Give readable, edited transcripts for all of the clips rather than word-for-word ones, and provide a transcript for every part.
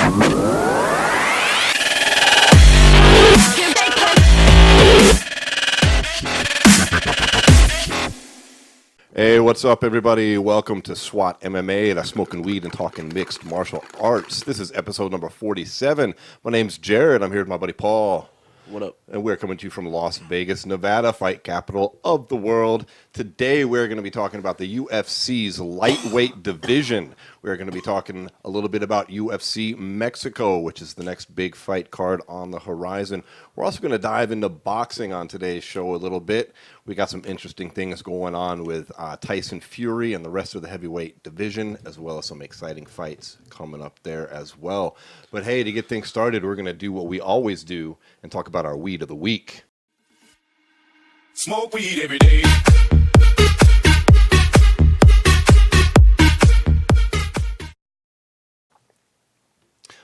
Hey, what's up, everybody? Welcome to S.W.A.T MMA, that's smoking weed and talking mixed martial arts. This is episode number 47. My name's Jarrod. I'm here with my buddy Paul. What up? And we're coming to you from Las Vegas, Nevada, fight capital of the world. Today, we're going to be talking about the UFC's lightweight division. We're going to be talking a little bit about UFC Mexico, which is the next big fight card on the horizon. We're also going to dive into boxing on today's show a little bit. We got some interesting things going on with Tyson Fury and the rest of the heavyweight division, as well as some exciting fights coming up there as well. But hey, to get things started, we're going to do what we always do and talk about our weed of the week. Smoke weed every day.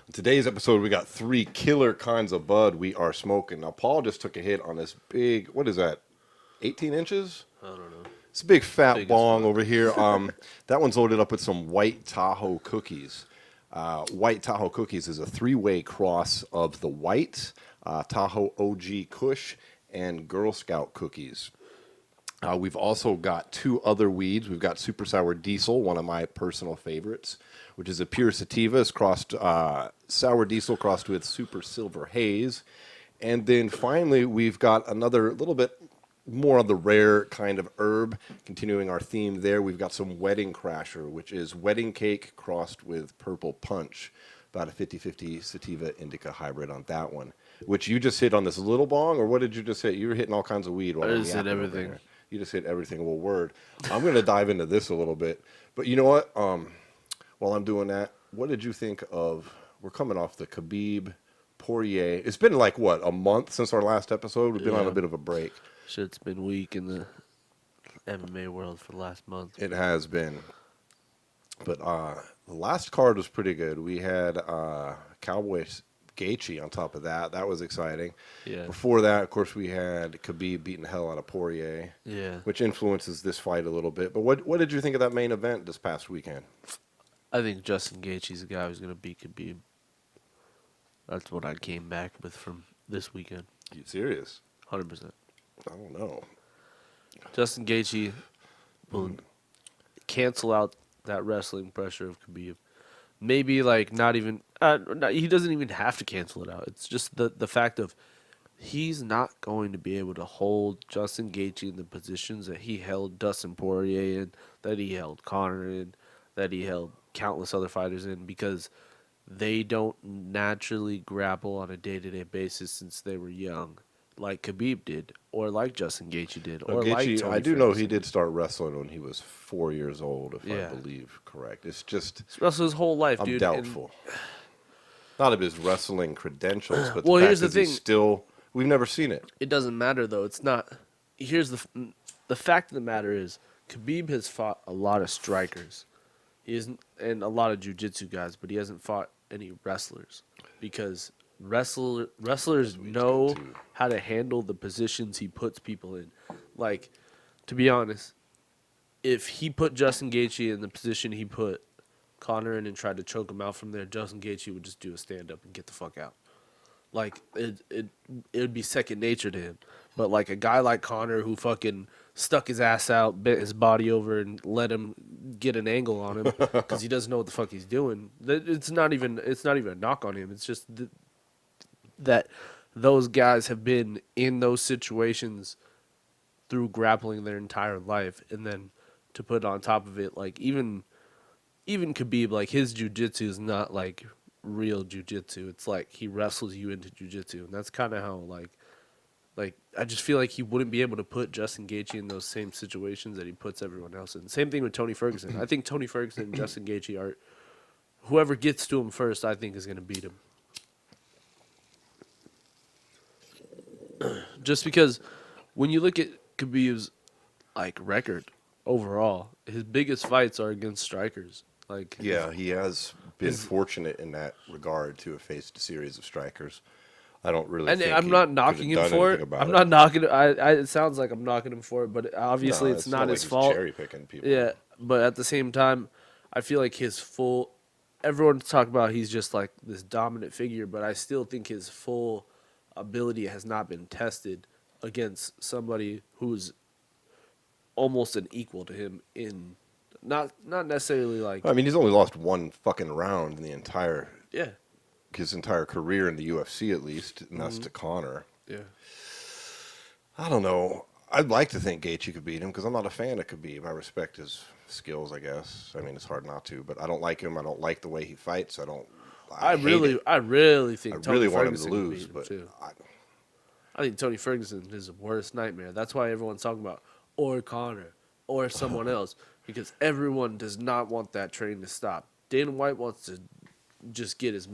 In today's episode, we got 3 killer kinds of bud we are smoking. Now, Paul just took a hit on this big, what is that, 18 inches? I don't know. It's a big fat bong over here. That one's loaded up with some White Tahoe cookies. White Tahoe cookies is a 3-way cross of the White, Tahoe OG Kush, and Girl Scout cookies. We've also got 2 other weeds. We've got Super Sour Diesel, one of my personal favorites, which is a pure sativa. It's crossed Sour Diesel crossed with Super Silver Haze. And then finally, we've got another little bit more on the rare kind of herb. Continuing our theme there, we've got some Wedding Crasher, which is wedding cake crossed with Purple Punch. About a 50-50 sativa indica hybrid on that one, which you just hit on this little bong, or what did you just hit? You were hitting all kinds of weed. I just hit everything. You just hit everything. Well, word. I'm going to dive into this a little bit. But you know what? While I'm doing that, what did you think of, we're coming off the Khabib Poirier. It's been like, what, a month since our last episode? We've been on a bit of a break. Shit's been weak in the MMA world for the last month. It has been. But the last card was pretty good. We had Cowboy Gaethje on top of that. That was exciting. Yeah. Before that, of course, we had Khabib beating the hell out of Poirier. Yeah. Which influences this fight a little bit. But what did you think of that main event this past weekend? I think Justin Gaethje's the guy who's going to beat Khabib. That's what I came back with from this weekend. You serious? 100%. I don't know. Justin Gaethje will cancel out that wrestling pressure of Khabib. Maybe like not even he doesn't even have to cancel it out. It's just the fact of he's not going to be able to hold Justin Gaethje in the positions that he held Dustin Poirier in, that he held Conor in, that he held countless other fighters in, because they don't naturally grapple on a day-to-day basis since they were young, like Khabib did, or like Justin Gaethje did, or Gaethje, like Tony I do know Ferguson. he did start wrestling when he was 4 years old, if Yeah. I believe correct. It's just He's wrestled his whole life, I'm dude. doubtful. Not of his wrestling credentials, but Well, the here's fact the is he's thing. still, we've never seen it. It doesn't matter though. It's not. Here's the fact of the matter is Khabib has fought a lot of strikers. He isn't, and a lot of jiu-jitsu guys, but he hasn't fought any wrestlers because wrestlers know how to handle the positions he puts people in. Like, to be honest, if he put Justin Gaethje in the position he put Conor in and tried to choke him out from there, Justin Gaethje would just do a stand-up and get the fuck out. Like, it would be second nature to him. But, like, a guy like Conor who fucking stuck his ass out, bent his body over, and let him get an angle on him because he doesn't know what the fuck he's doing. It's not even a knock on him. It's just that those guys have been in those situations through grappling their entire life. And then to put on top of it, like, even Khabib, like, his jiu-jitsu is not, like, real jiu-jitsu. It's like he wrestles you into jiu-jitsu. And that's kind of how, like, I just feel like he wouldn't be able to put Justin Gaethje in those same situations that he puts everyone else in. Same thing with Tony Ferguson. I think Tony Ferguson and Justin Gaethje are, whoever gets to him first, I think is going to beat him. Just because when you look at Khabib's, like, record overall, his biggest fights are against strikers. Like, Yeah, he has been fortunate in that regard to have faced a series of strikers. I don't really. And think I'm he not knocking could have him done for anything it. about I'm not knocking. It sounds like I'm knocking him for it, but obviously No, it's not like his he's fault. Cherry picking people. Yeah, but at the same time, I feel like his full everyone's talking about he's just like this dominant figure, but I still think his full ability has not been tested against somebody who's almost an equal to him in not necessarily like I mean, he's only lost one fucking round in yeah his entire career in the UFC, at least, and that's to Conor. yeah. I don't know. I'd like to think Gaethje could beat him because I'm not a fan of Khabib. I respect his skills, I guess. I mean, it's hard not to, but I don't like him. I don't like the way he fights. I really think I Tony really want him Ferguson to could lose, beat him but too. I think Tony Ferguson is the worst nightmare. That's why everyone's talking about or Conor or someone else because everyone does not want that train to stop. Dana White wants to just get his.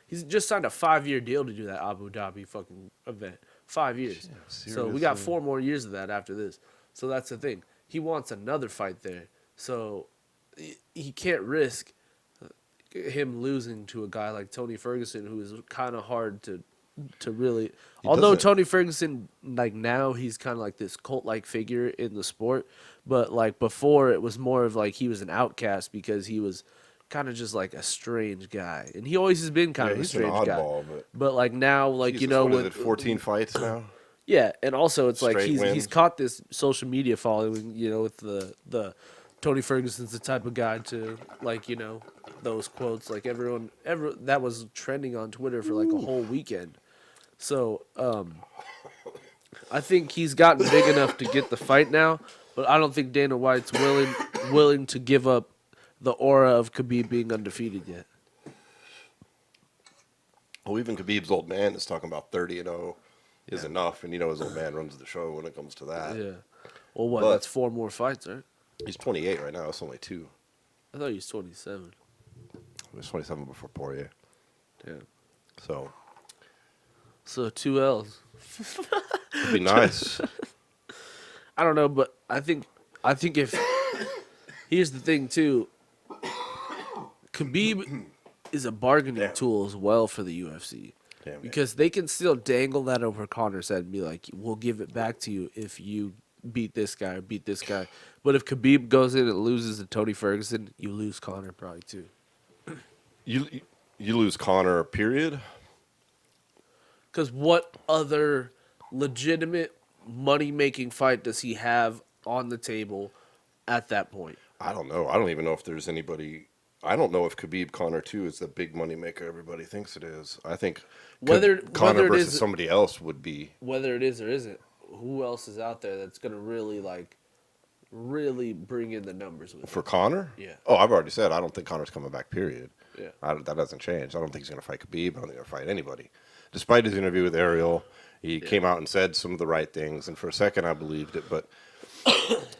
He's just signed a 5-year deal to do that Abu Dhabi fucking event. 5 years. Yeah, So we got seriously. 4 more years of that after this. So that's the thing. He wants another fight there. So he can't risk him losing to a guy like Tony Ferguson, who is kind of hard to really. Although doesn't- Tony Ferguson, like now, he's kind of like this cult-like figure in the sport, but like before, it was more of like he was an outcast because he was kind of just like a strange guy, and he always has been kind of a he's an strange guy. oddball, But like now, like Jesus, you know, what is with it, 14 fights now? yeah, and also it's like Straight he's wins. caught this social media following, you know, with the Tony Ferguson's the type of guy to like, you know, those quotes like everyone that was trending on Twitter for like a whole weekend. So, I think he's gotten big enough to get the fight now, but I don't think Dana White's willing to give up the aura of Khabib being undefeated yet. Well, even Khabib's old man is talking about 30-0 is enough, and you know his old man runs the show when it comes to that. Yeah. Well, what? But- That's 4 more fights, right? He's 28 right now. It's only 2. I thought he was 27. He was 27 before Poirier. Yeah. So 2 L's. it'd be nice. I don't know, but I think if here's the thing too, Khabib is a bargaining tool as well for the UFC Damn, because they can still dangle that over Conor's head and be like, "We'll give it back to you if you beat this guy or beat this guy." But if Khabib goes in and loses to Tony Ferguson, you lose Conor probably too. You lose Conor, period. Because what other legitimate money-making fight does he have on the table at that point? I don't know. I don't even know if there's anybody. I don't know if Khabib Conor 2 is the big money maker everybody thinks it is. I think Conor whether it versus is- somebody else would be. Whether it is or isn't, who else is out there that's going to really bring in the numbers with For it? Conor? Yeah. Oh, I've already said I don't think Conor's coming back, period. Yeah. That doesn't change. I don't think he's going to fight Khabib. I don't think he's going to fight anybody. Despite his interview with Ariel, he came out and said some of the right things, and for a second I believed it, but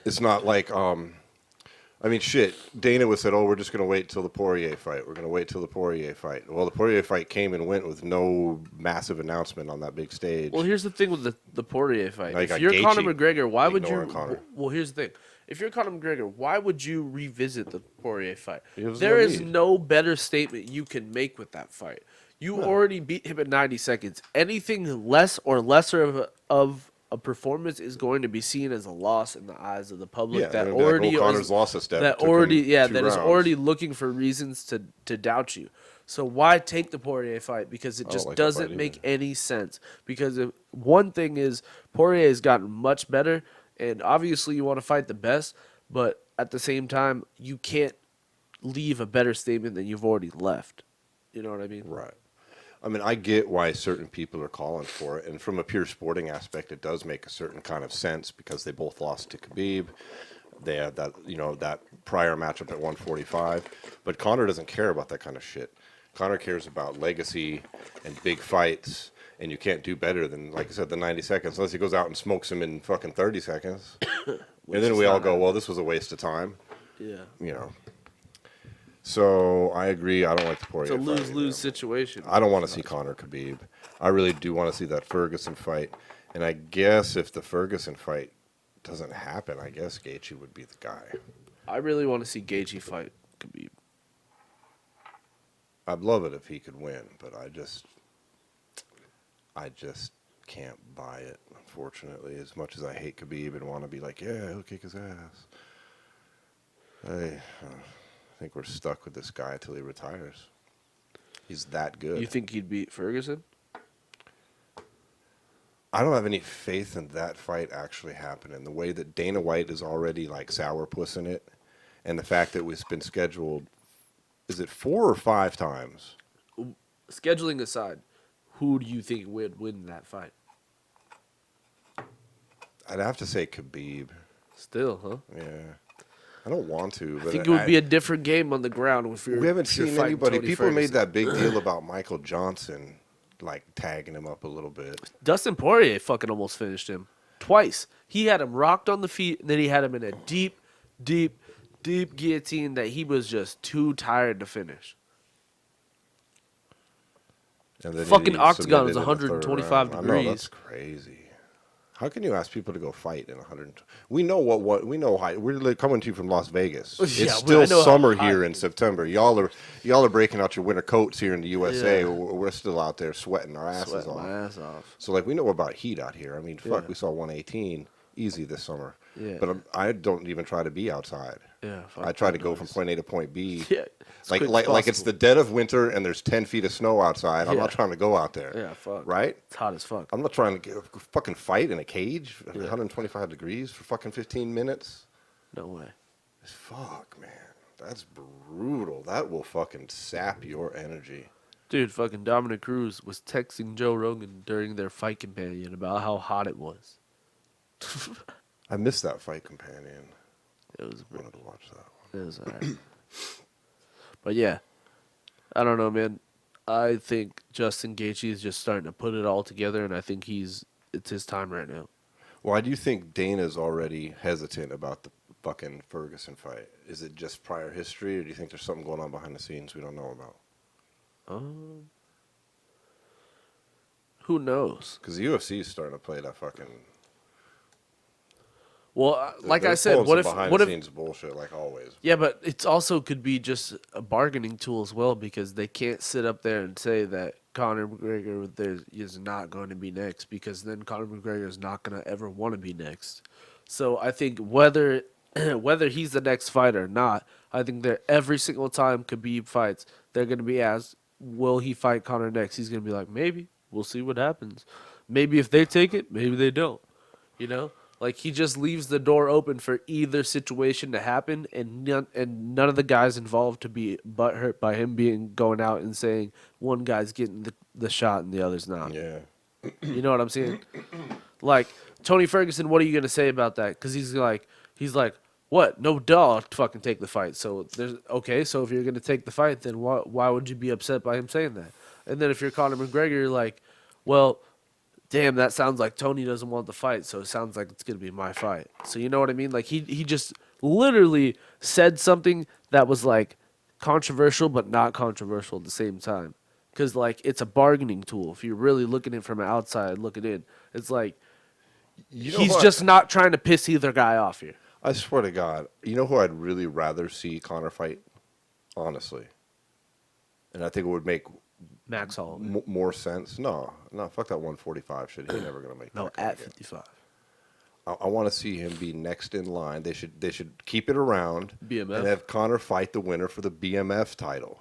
it's not like, I mean, shit, Dana was said, oh, we're just going to wait till the Poirier fight. We're going to wait till the Poirier fight. Well, the Poirier fight came and went with no massive announcement on that big stage. Well, here's the thing with the Poirier fight. Now you If got you're Gaethje Conor McGregor, why would you? ignoring Conor. Well, here's the thing. If you're Conor McGregor, why would you revisit the Poirier fight? There's There no is need. no better statement you can make with that fight. You already beat him in 90 seconds. Anything less or lesser of a performance is going to be seen as a loss in the eyes of the public Yeah, that they're gonna be like, already "Oh, Conor's is, lost a step. It that took already him 2 that is rounds." already looking for reasons to doubt you. So why take the Poirier fight? Because it don't just like that fight doesn't either. make any sense. Because one thing is Poirier has gotten much better, and obviously you want to fight the best, but at the same time you can't leave a better statement than you've already left. You know what I mean? Right. I mean, I get why certain people are calling for it, and from a pure sporting aspect, it does make a certain kind of sense because they both lost to Khabib. They had that, that prior matchup at 145, but Conor doesn't care about that kind of shit. Conor cares about legacy and big fights, and you can't do better than, like I said, the 90 seconds, unless he goes out and smokes him in fucking 30 seconds. And then is we all not go, happening. well, this was a waste of time, Yeah. So I agree. I don't like the Poirier It's a fight lose-lose either. situation. I don't want to see Conor Khabib. I really do want to see that Ferguson fight. And I guess if the Ferguson fight doesn't happen, I guess Gaethje would be the guy. I really want to see Gaethje fight Khabib. I'd love it if he could win, but I just can't buy it, unfortunately. As much as I hate Khabib and want to be like, yeah, he'll kick his ass. I think we're stuck with this guy till he retires. He's that good. You think he'd beat Ferguson? I don't have any faith in that fight actually happening. The way that Dana White is already like sourpussing it, and the fact that it's been scheduled, is it 4 or 5 times? Scheduling aside, who do you think would win that fight? I'd have to say Khabib. Still, huh? Yeah. I don't want to, I but think it would be a different game on the ground if you're. we haven't if you're seen fighting anybody. Tony People made Ferguson. that big deal about Michael Johnson, like tagging him up a little bit. Dustin Poirier fucking almost finished him twice. He had him rocked on the feet, and then he had him in a deep, deep, deep guillotine that he was just too tired to finish. And then Fucking he octagon is submitted in the third 125 round. I know, that's degrees. crazy. How can you ask people to go fight in 100? We know what we know. We're coming to you from Las Vegas. Yeah, It's I still know how summer hot here it in is. September. Y'all are breaking out your winter coats here in the USA. Yeah. We're still out there sweating our asses Sweating off. my ass off. So like we know about heat out here. I mean, fuck, Yeah. we saw 118 easy this summer. Yeah. But I don't even try to be outside. Yeah, I try to go from point A to point B. Yeah, as like quick as like it's possible. the dead of winter and there's 10 feet of snow outside. I'm Yeah. not trying to go out there. Yeah, fuck. Right? It's hot as fuck. I'm not trying to fucking fight in a cage at 125 degrees for fucking 15 minutes. No way. Fuck, man. That's brutal. That will fucking sap your energy. Dude, fucking Dominic Cruz was texting Joe Rogan during their fight companion about how hot it was. I missed that fight companion. It was I wanted to watch that one. It was alright. But yeah, I don't know, man. I think Justin Gaethje is just starting to put it all together, and I think it's his time right now. Why do you think Dana's already hesitant about the fucking Ferguson fight? Is it just prior history, or do you think there's something going on behind the scenes we don't know about? Who knows? Because the UFC is starting to play that fucking. Well, like they're I said, pulling what some if behind what the if scenes bullshit like always? Yeah, but it's also could be just a bargaining tool as well because they can't sit up there and say that Conor McGregor is not going to be next because then Conor McGregor is not going to ever want to be next. So I think whether he's the next fighter or not, I think that every single time Khabib fights, they're going to be asked, will he fight Conor next? He's going to be like, maybe. We'll see what happens. Maybe if they take it, maybe they don't. You know? Like, he just leaves the door open for either situation to happen, and none of the guys involved to be butthurt by him going out and saying one guy's getting the shot and the other's not. Yeah. You know what I'm saying? Like, Tony Ferguson, what are you going to say about that? Because he's like, what? No, duh, I'll fucking take the fight. So, so if you're going to take the fight, then why would you be upset by him saying that? And then if you're Conor McGregor, you're like, well, damn, that sounds like Tony doesn't want the fight, so it sounds like it's going to be my fight. So you know what I mean? Like, he just literally said something that was, like, controversial but not controversial at the same time. Because, like, it's a bargaining tool. If you're really looking at it from outside, looking in, it's like he's just not trying to piss either guy off here. I swear to God, you know who I'd really rather see Conor fight? Honestly. And I think it would make Max Holloway. more sense. No, fuck that 145 shit. He's never gonna make that. No, kind at of game. 55. I want to see him be next in line. They should keep it around BMF. and have Conor fight the winner for the BMF title.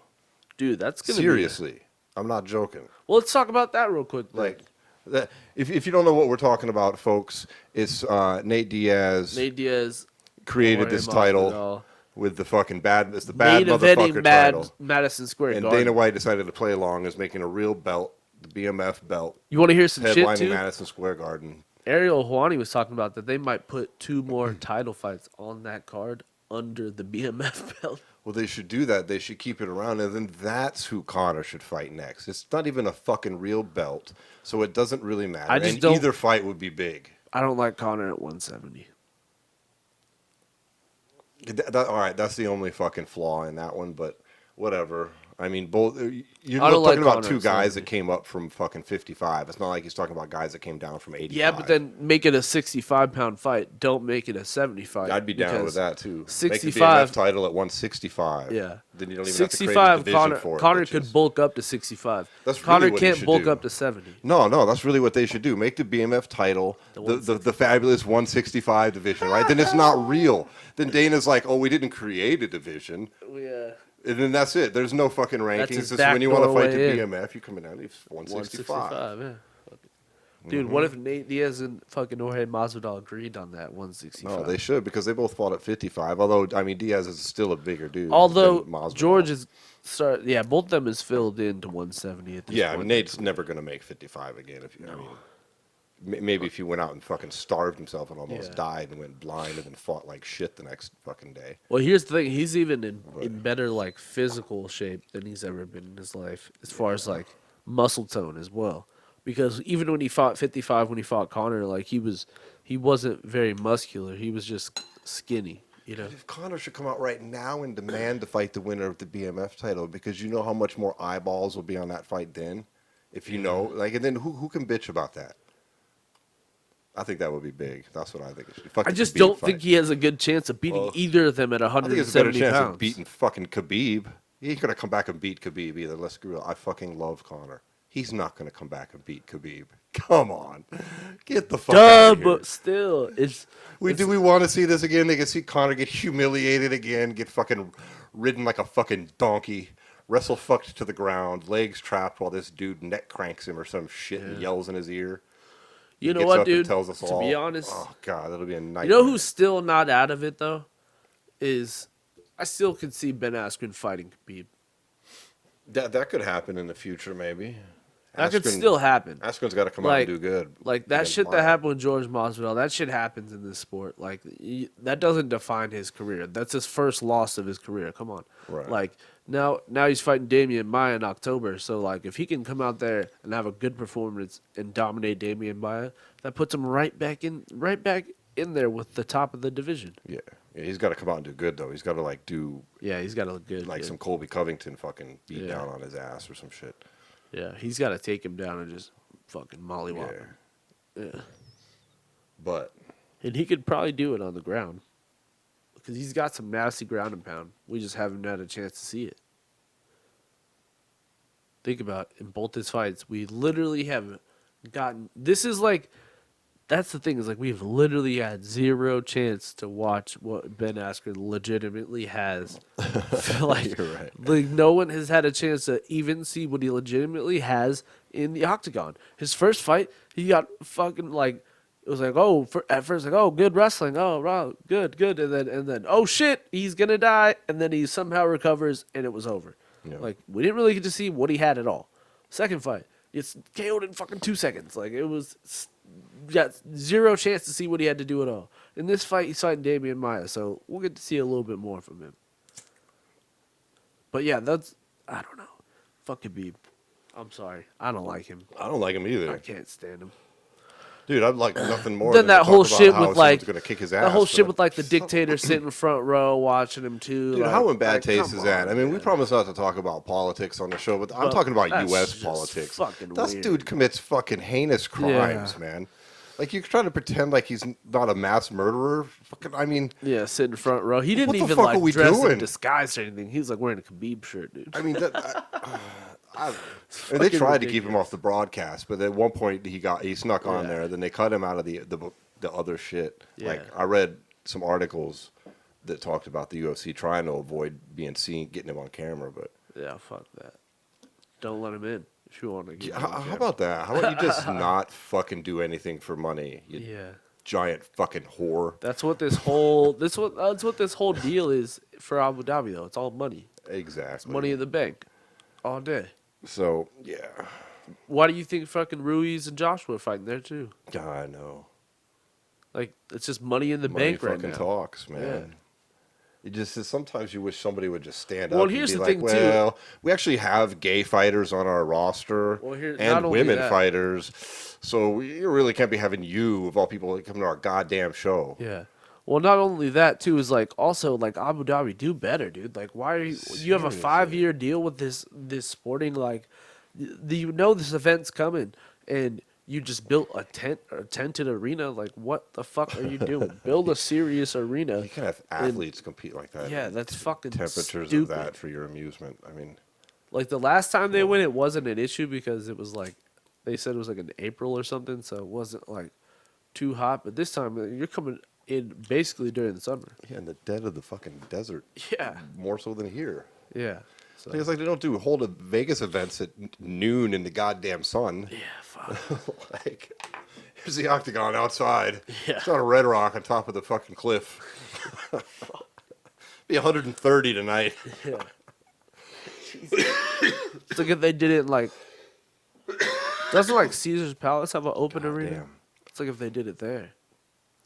Dude, that's going to Seriously, I'm not joking. Well, let's talk about that real quick. Like, that, if you don't know what we're talking about, folks, it's Nate Diaz Nate Diaz created this title with the fucking bad. It's the bad main motherfucker eventing title. Madison Square And Garden. Dana White decided to play along as making a real belt, the BMF belt, You want to hear some shit headlining too? Madison Square Garden. Ariel Helwani was talking about that they might put 2 more title fights on that card under the BMF belt. Well, they should do that. They should keep it around, and then that's who Conor should fight next. It's not even a fucking real belt, so it doesn't really matter. I just and don't- either fight would be big. I don't like Conor at 170. All right, that's the only fucking flaw in that one, but whatever. I mean, both. You're I don't talking like about Conor two at guys 70. that came up from fucking 55. It's not like he's talking about guys that came down from 85. Yeah, but then make it a 65-pound fight. Don't make it a 70 fight. I'd be down with because that too. Make the 65 BMF title at 165. Yeah. Then you don't even have to create a division for it. Connor bitches. could bulk up to 65. That's Connor really what he can't should bulk do. up to 70. No, that's really what they should do. Make the BMF title the fabulous 165 division, right? Then it's not real. Then Dana's like, oh, we didn't create a division. Yeah. And then that's it. There's no fucking rankings. his It's when you want to backdoor fight the way in. BMF, you come in at 165. 165, yeah. Dude, what if Nate Diaz and fucking Jorge Masvidal agreed on that 165? No, they should because they both fought at 55. Although, I mean, Diaz is still a bigger dude. Although than Masvidal. George is both of them is filled into 170 at this Yeah, point. Nate's never going to make 55 again. I mean, maybe if he went out and fucking starved himself and almost died and went blind and then fought like shit the next fucking day. Well, here's the thing: he's even in better like physical shape than he's ever been in his life, as far as like muscle tone as well. Because even when he fought 55, when he fought Conor, like he wasn't very muscular. He was just skinny. You know. If Conor should come out right now and demand to fight the winner of the BMF title, because you know how much more eyeballs will be on that fight then, if you know, like, and then who can bitch about that? I think that would be big. That's what I think it should be. Fuck I the just Khabib don't fight. think he has a good chance of beating either of them at I think there's a better 170 chance pounds. of beating fucking Khabib. He ain't gonna come back and beat Khabib either. Let's be real. I fucking love Conor. He's not gonna come back and beat Khabib. Come on, get the fuck out of here. But still, Do we want to see this again? They can see Conor get humiliated again, get fucking ridden like a fucking donkey, wrestle fucked to the ground, legs trapped while this dude neck cranks him or some shit and yells in his ear. You know Gets what, up and dude? tells us To all. be honest, Oh god, that'll be a nightmare. you know who's still not out of it though? Is I still could see Ben Askren fighting Khabib. that could happen in the future, maybe. That could still happen. Askren's got to come out and do good. Like that against shit that Maia. happened with George Masvidal, that shit happens in this sport. Like that doesn't define his career. That's his first loss of his career. Come on. Right. Like now he's fighting Damian Maia in October. So like if he can come out there and have a good performance and dominate Damian Maia, that puts him right back in there with the top of the division. Yeah, he's got to come out and do good though. He's got to like do Yeah, he's got to look good. like good. some Colby Covington fucking beat down on his ass or some shit. Yeah, he's got to take him down and just fucking mollywop him. Yeah. But And he could probably do it on the ground. Because he's got some nasty ground and pound. We just haven't had a chance to see it. Think about it. In both his fights, we literally have gotten... This is like... That's the thing, is like we've literally had zero chance to watch what Ben Askren legitimately has. Like, You're right. like no one has had a chance to even see what he legitimately has in the octagon. His first fight, he got fucking like it was like, at first like, oh, good wrestling, oh, wow, good, and then oh shit, he's gonna die, and then he somehow recovers and it was over. Yeah. Like we didn't really get to see what he had at all. Second fight, it's KO'd in fucking 2 seconds. Like it was. Got zero chance to see what he had to do at all. In this fight, he's fighting Damian Maia, so we'll get to see a little bit more from him. But yeah, I don't know. Fuck Khabib. I'm sorry. I don't like him. I don't like him either. I can't stand him. Dude, I'd like nothing more Then than that to whole talk about shit how with like someone's gonna kick his ass. that whole for shit the- with like the dictator sitting front row watching him too. Dude, like, how in bad like, taste come is that? on, I mean, we man. promised not to talk about politics on the show, but I'm But talking about that's U.S. just politics. fucking That weird. dude commits fucking heinous crimes, man. Like, you're trying to pretend like he's not a mass murderer. Fucking, I mean, Yeah, sitting front row. He didn't What the even fuck like are we dress doing? in disguise or anything. He was like wearing a Khabib shirt, dude. I mean, and they fucking tried to keep him ridiculous. off the broadcast, but at one point he snuck on there. Then they cut him out of the other shit. Like, Yeah. I read some articles that talked about the UFC trying to avoid being seen, getting him on camera, but. Yeah, fuck that. Don't let him in if you want to get. How about that? How about you just not fucking do anything for money? You Yeah, giant fucking whore. that's what this whole that's what this whole deal is for Abu Dhabi though. It's all money. Exactly. Money in the bank, all day. So yeah, Why do you think fucking Ruiz and Joshua are fighting there too? I know. Like it's just money in the Money bank right fucking now. talks, man. Yeah. It just sometimes you wish somebody would just stand Well, up and here's be the like, thing, too. well, we actually have gay fighters on our roster Well, not and only women that. fighters, so we really can't be having you of all people come to our goddamn show. Yeah. Well, not only that too is like also like Abu Dhabi, do better, dude. Like, why are you have a Seriously. 5-year deal with this sporting like, you know this event's coming, and you just built a tented arena. Like, what the fuck are you doing? Build a serious arena. You can have and- athletes compete like that. Yeah, in that's fucking temperatures stupid. of that for your amusement. I mean, Like the last time they went, it wasn't an issue because it was like they said it was like in April or something, so it wasn't like too hot. But this time you're coming in basically during the summer. yeah, in the dead of the fucking desert. Yeah, More so than here. yeah. So It's like they don't hold a Vegas events at noon in the goddamn sun. yeah, fuck. Like, here's the octagon outside. Yeah. It's not a red rock on top of the fucking cliff. Be 130 tonight. Yeah. It's like if they did it like, doesn't like Caesar's Palace have an open arena? Damn. It's like if they did it there.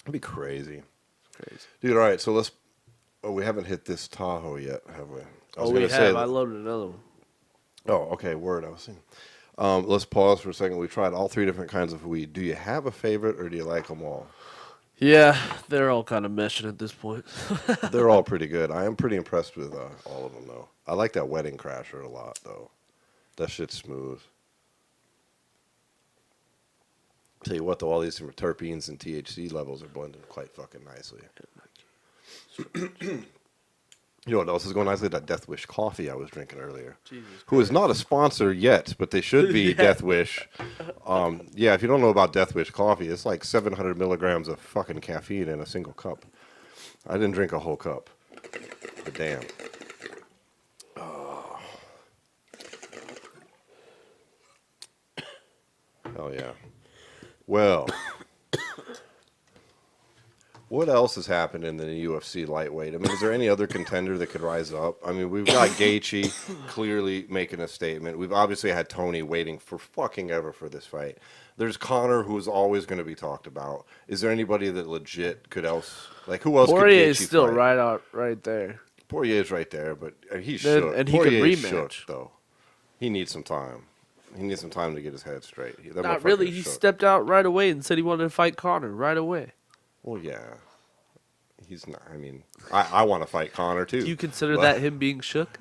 It'd be crazy. Crazy. Dude, all right, so let's... Oh, we haven't hit this Tahoe yet, have we? Oh, we have. I loaded another one. Oh, okay, word. I was thinking. Let's pause for a second. We tried all 3 different kinds of weed. Do you have a favorite, or do you like them all? Yeah, they're all kind of meshing at this point. They're all pretty good. I am pretty impressed with all of them, though. I like that Wedding Crasher a lot, though. That shit's smooth. Tell you what, though, all these different terpenes and THC levels are blending quite fucking nicely. You know what else is going nicely? That Death Wish coffee I was drinking earlier. Jesus Who is not a sponsor yet, but they should be. Yeah. Death Wish. Yeah, if you don't know about Death Wish coffee, it's like 700 milligrams of fucking caffeine in a single cup. I didn't drink a whole cup, but damn. Oh. Hell yeah. Well, what else has happened in the UFC lightweight? I mean, is there any other contender that could rise up? I mean, we've got Gaethje clearly making a statement. We've obviously had Tony waiting for fucking ever for this fight. There's Conor, who is always going to be talked about. Is there anybody that legit could else, like, who else Poirier could is Gaethje still fight? right there. Poirier's right there, but he's Then- shook. and he could Poirier's rematch. shook, though. He needs some time. He needs some time to get his head straight. That Not motherfucker really. is He shook. stepped out right away and said he wanted to fight Conor right away. Well, yeah. He's not. I mean, I want to fight Conor too. Do you consider But- that him being shook?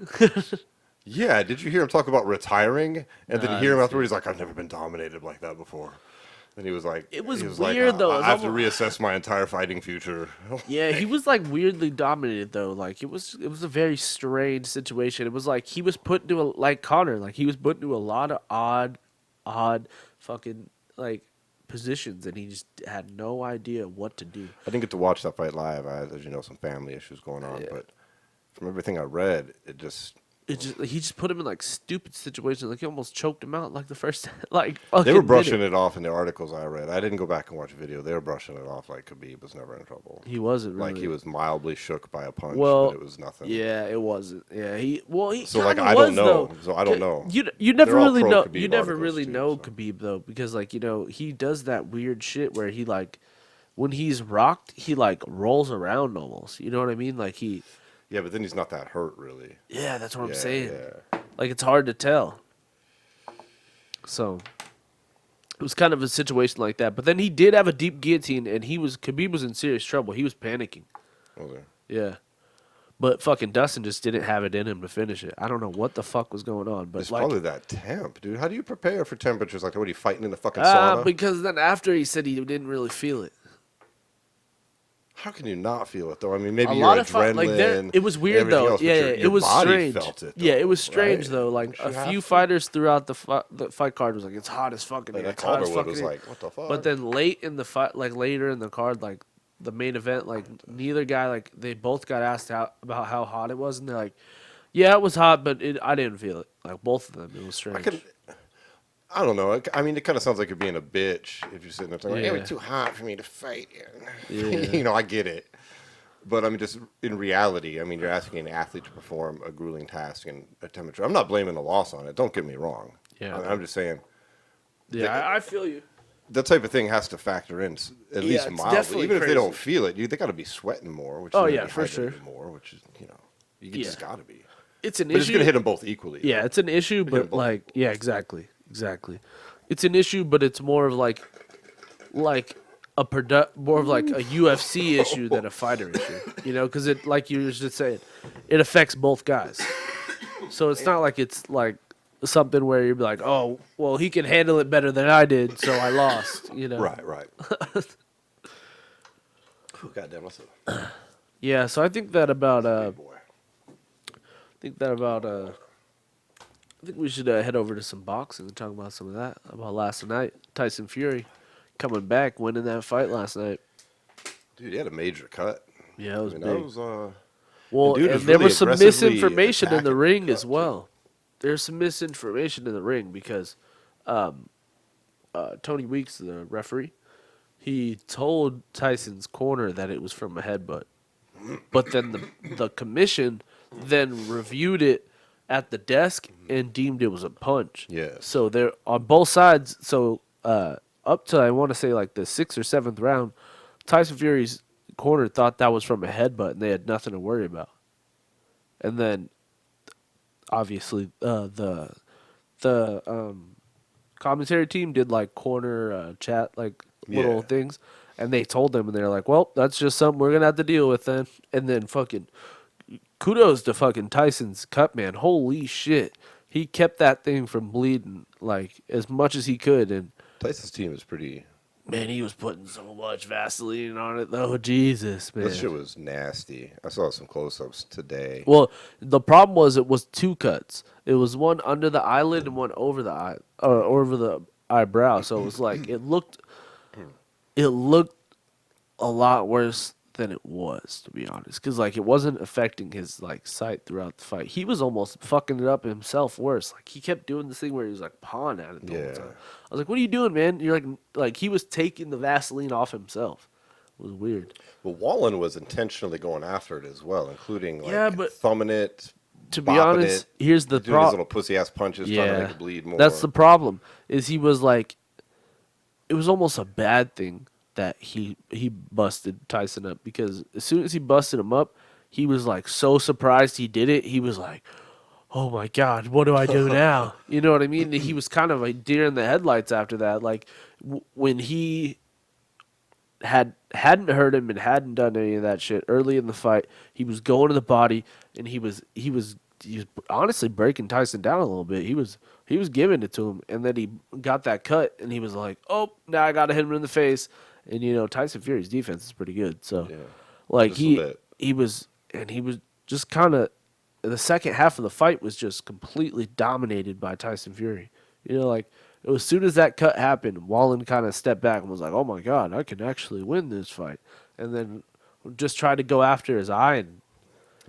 Yeah. Did you hear him talk about retiring? And then Nah, you hear him I afterwards. He's like, "I've never been dominated like that before." And he was like, It was he weird, like, though. I It's have to almost- reassess my entire fighting future. Yeah, he was like weirdly dominated though. Like it was a very strange situation. It was like he was put into like Conor, like he was put into a lot of odd fucking like positions, and he just had no idea what to do. I didn't get to watch that fight live. I had, as you know, some family issues going on. Yeah. But from everything I read, He just put him in like stupid situations. Like he almost choked him out like the first like they were fucking brushing minute. it off in the articles I read. I didn't go back and watch a video. They were brushing it off like Khabib was never in trouble. He wasn't really. Like he was mildly shook by a punch, Well, but it was nothing. Yeah, it wasn't. Yeah, he So like kinda I don't was, know. though. So I don't know. You never They're all really pro know. Khabib You never articles, really too, know so. Khabib though, because like he does that weird shit where he like when he's rocked, he like rolls around almost. You know what I mean? Like he. Yeah, but then he's not that hurt really. Yeah, that's what I'm Yeah, saying. yeah. Like it's hard to tell. So it was kind of a situation like that. But then he did have a deep guillotine, and Khabib was in serious trouble. He was panicking. Okay. Yeah. But fucking Dustin just didn't have it in him to finish it. I don't know what the fuck was going on, but It's like, probably that temp, dude. How do you prepare for temperatures like that? What are you fighting in the fucking sauna? because then after he said he didn't really feel it. How can you not feel it though? I mean, maybe A your lot of adrenaline. it was weird everything though. else, but Yeah, your it was body strange. Felt it, Yeah, though, it was strange right? though. Like Don't a you few have to? fighters throughout the fight card was like it's hot as fucking. Like, here, that it's hot as Calderwood was fucking like, here. what the fuck? But then late in the fight, like later in the card, like the main event, like neither guy, like they both got asked about how hot it was, and they're like, "Yeah, it was hot, but I didn't feel it." Like both of them, it was strange. I don't know. I mean, it kind of sounds like you're being a bitch if you're sitting there saying, Yeah. "It was too hot for me to fight." Yeah. You know, I get it. But I mean, just in reality, I mean, you're asking an athlete to perform a grueling task in a temperature. I'm not blaming the loss on it. Don't get me wrong. Yeah. I'm just saying Yeah, I feel you. that type of thing has to factor in at Yeah, least it's mildly. definitely Even if they don't crazy. feel it, they got to be sweating more. Which Oh, is yeah, for sure. more, which is you Yeah. just got to be. It's an But it's issue. gonna hit them both equally. Yeah, it's an issue, hit but both. like, yeah, exactly. It's an issue, but it's more of like more of like a UFC issue than a fighter issue, you know, because it, like you were just saying, it affects both guys. So it's not like it's like something where you'd be like, oh, well, he can handle it better than I did, so I lost, you know. Right. Oh, goddamn, what's up? Yeah, so I think that about Big boy. I think we should head over to some boxing and talk about some of that. About last night, Tyson Fury coming back, winning that fight last night. Dude, he had a major cut. Yeah, it was I mean, big. that was Well, dude and was there really was some aggressively misinformation in the attacking ring the as cut, well. There's some misinformation in the ring because Tony Weeks, the referee, he told Tyson's corner that it was from a headbutt. But then the commission then reviewed it at the desk and deemed it was a punch. Yes. So they're on both sides. So up to, I want to say, like the 6th or 7th round, Tyson Fury's corner thought that was from a headbutt and they had nothing to worry about. And then obviously the commentary team did like corner chat, like little Yeah. things, and they told them, and they're like, well, that's just something we're gonna have to deal with then. And then fucking kudos to fucking Tyson's cut, man. Holy shit, he kept that thing from bleeding like as much as he could. And Tyson's team is pretty. man, he was putting so much Vaseline on it though. Jesus, man. This shit was nasty. I saw some close-ups today. Well, the problem was it was two cuts. It was one under the eyelid and one over the eye, or over the eyebrow. So it was like it looked a lot worse than it was, to be honest, because like it wasn't affecting his like sight throughout the fight. He was almost fucking it up himself worse. Like he kept doing this thing where he was like pawing at it the whole time. I was like, "What are you doing, man?" You're like he was taking the Vaseline off himself. It was weird. Well, Wallen was intentionally going after it as well, including like Yeah, but thumbing it. To be bopping honest, it, here's the doing his problem. little pussy ass punches, trying to make it bleed more. That's the problem. Is he was like, it was almost a bad thing that he busted Tyson up, because as soon as he busted him up, he was like so surprised he did it. He was like, "Oh my god, what do I do now?" You know what I mean? And he was kind of like deer in the headlights after that. Like when he hadn't hurt him and hadn't done any of that shit early in the fight, he was going to the body and he was honestly breaking Tyson down a little bit. He was giving it to him, and then he got that cut and he was like, "Oh, now I got to hit him in the face." And you know, Tyson Fury's defense is pretty good. So Yeah. like Just a bit. he was just kind of, the second half of the fight was just completely dominated by Tyson Fury. You know, like as soon as that cut happened, Wallen kind of stepped back and was like, "Oh my god, I can actually win this fight." And then just tried to go after his eye, and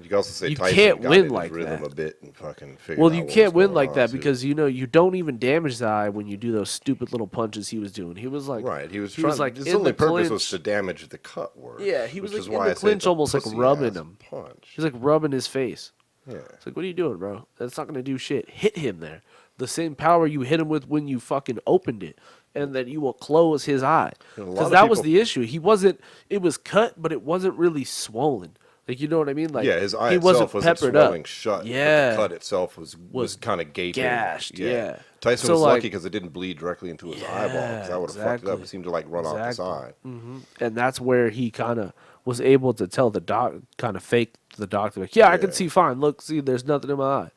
You can also say you Tyson can't got win in his like rhythm that. a bit and fucking figured well, out you what can't was win going like on, that too. because you know you don't even damage the eye when you do those stupid little punches he was doing. He was like, Right, he was trying. like his in only the purpose was clinch. to damage the cut work. Yeah, he was which like is in why the I say clinch, it's a almost like pussy rubbing ass him. Punch. He's like rubbing his face. Yeah. It's like, what are you doing, bro? That's not gonna do shit. Hit him there. The same power you hit him with when you fucking opened it, and then you will close his eye. And a lot Because of that was people- the issue. He wasn't. It was cut, but it wasn't really swollen. Like, you know what I mean? Like, Yeah, his eye he itself wasn't peppered swelling up. shut. Yeah. But the cut itself was kind of gaping. gashed, yeah. Tyson So, was like- lucky because it didn't bleed directly into his eyeball, because that would have fucked it up. exactly. It seemed to like run off his eye. And that's where he kind of was able to tell the doc, kind of fake the doctor, like, yeah, I can Yeah. see fine. Look, see, there's nothing in my eye.